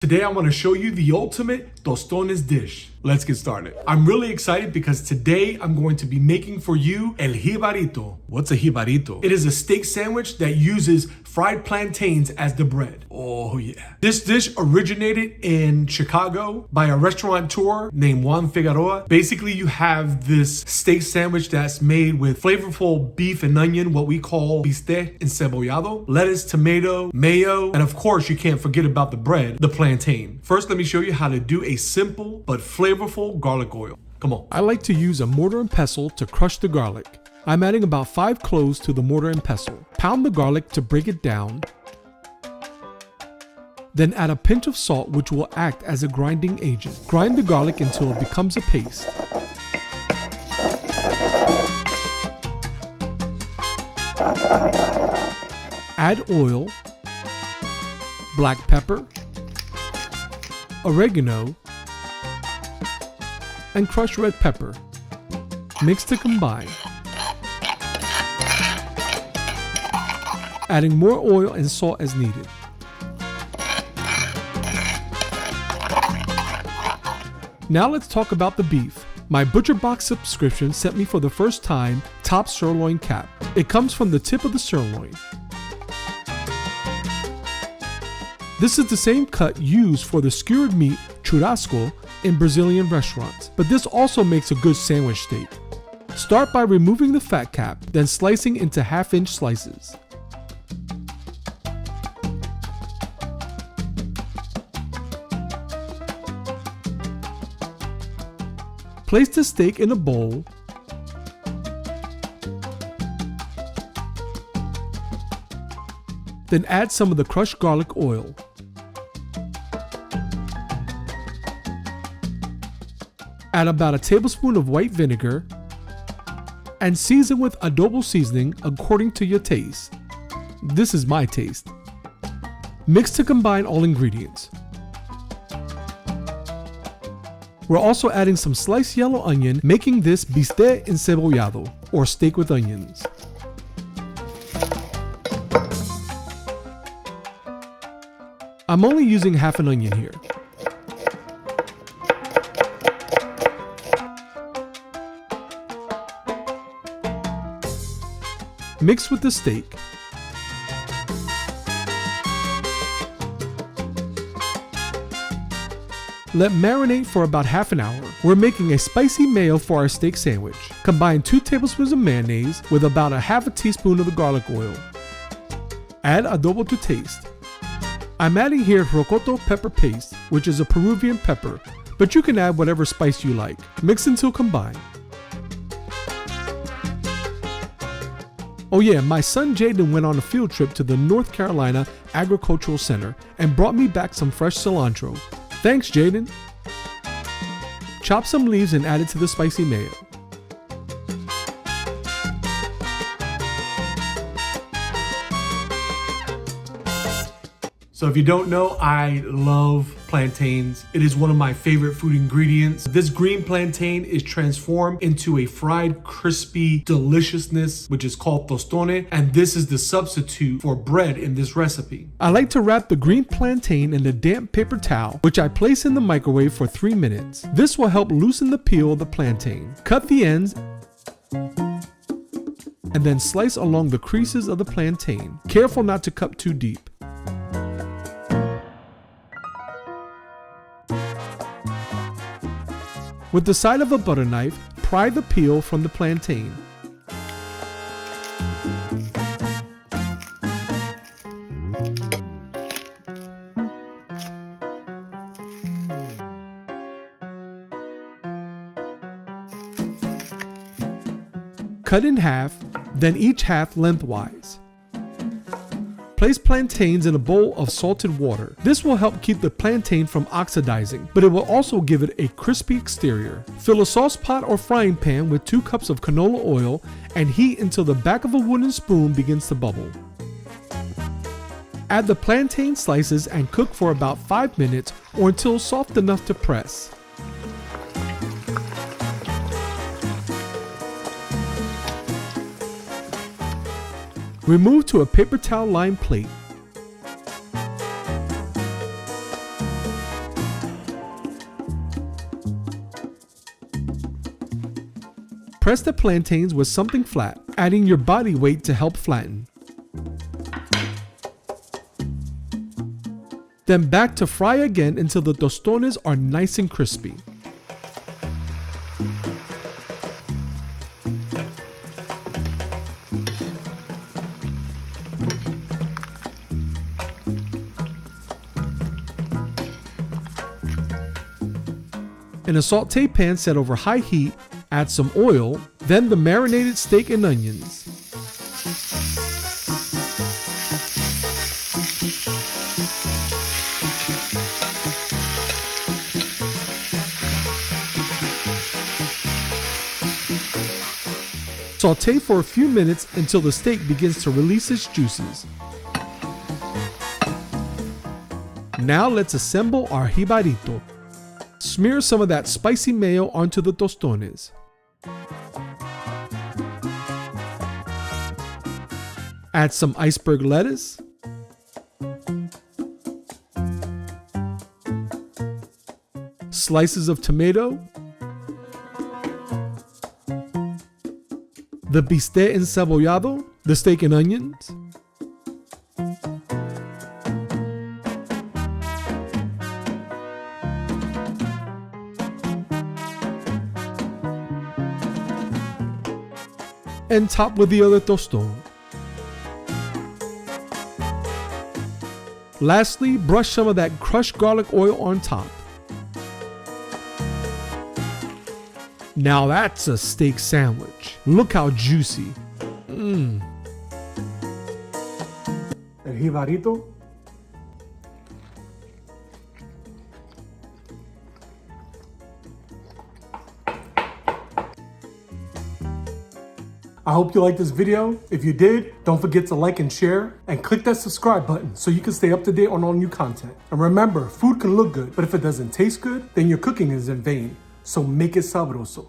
Today I'm going to show you the ultimate Tostones dish. Let's get started. I'm really excited because today I'm going to be making for you el Jibarito. What's a Jibarito? It is a steak sandwich that uses fried plantains as the bread. Oh yeah. This dish originated in Chicago by a restaurateur named Juan Figueroa. Basically, you have this steak sandwich that's made with flavorful beef and onion, what we call Bistec Encebollado, lettuce, tomato, mayo, and of course you can't forget about the bread, the plantain. First, let me show you how to do a simple but flavorful garlic oil. Come on. I like to use a mortar and pestle to crush the garlic. I'm adding about 5 cloves to the mortar and pestle. Pound the garlic to break it down. Then add a pinch of salt, which will act as a grinding agent. Grind the garlic until it becomes a paste. Add oil, black pepper, oregano, and crushed red pepper. Mix to combine. Adding more oil and salt as needed. Now let's talk about the beef. My Butcher Box subscription sent me for the first time top sirloin cap. It comes from the tip of the sirloin. This is the same cut used for the skewered meat churrasco in Brazilian restaurants, but this also makes a good sandwich steak. Start by removing the fat cap, then slicing into half-inch slices. Place the steak in a bowl. Then add some of the crushed garlic oil. Add about a tablespoon of white vinegar and season with adobo seasoning according to your taste. This is my taste. Mix to combine all ingredients. We're also adding some sliced yellow onion, making this Bistec Encebollado, or steak with onions. I'm only using half an onion here. Mix with the steak. Let marinate for about half an hour. We're making a spicy mayo for our steak sandwich. Combine 2 tablespoons of mayonnaise with about a half a teaspoon of the garlic oil. Add adobo to taste. I'm adding here rocoto pepper paste, which is a Peruvian pepper, but you can add whatever spice you like. Mix until combined. Oh yeah, my son Jaden went on a field trip to the North Carolina Agricultural Center and brought me back some fresh cilantro. Thanks, Jaden. Chop some leaves and add it to the spicy mayo. So if you don't know, I love plantains. It is one of my favorite food ingredients. This green plantain is transformed into a fried, crispy deliciousness, which is called tostone, and this is the substitute for bread in this recipe. I like to wrap the green plantain in a damp paper towel, which I place in the microwave for 3 minutes. This will help loosen the peel of the plantain. Cut the ends and then slice along the creases of the plantain. Careful not to cut too deep. With the side of a butter knife, pry the peel from the plantain. Cut in half, then each half lengthwise. Place plantains in a bowl of salted water. This will help keep the plantain from oxidizing, but it will also give it a crispy exterior. Fill a sauce pot or frying pan with 2 cups of canola oil and heat until the back of a wooden spoon begins to bubble. Add the plantain slices and cook for about 5 minutes or until soft enough to press. Remove to a paper towel lined plate. Press the plantains with something flat, adding your body weight to help flatten. Then back to fry again until the tostones are nice and crispy. In a saute pan set over high heat, add some oil, then the marinated steak and onions. Saute for a few minutes until the steak begins to release its juices. Now let's assemble our jibarito. Smear some of that spicy mayo onto the tostones. Add some iceberg lettuce. Slices of tomato. The Bistec Encebollado, the steak and onions. And top with the other tostone. Lastly, brush some of that crushed garlic oil on top. Now that's a steak sandwich. Look how juicy. El jibarito. I hope you liked this video. If you did, don't forget to like and share, and click that subscribe button so you can stay up to date on all new content. And remember, food can look good, but if it doesn't taste good, then your cooking is in vain. So make it sabroso.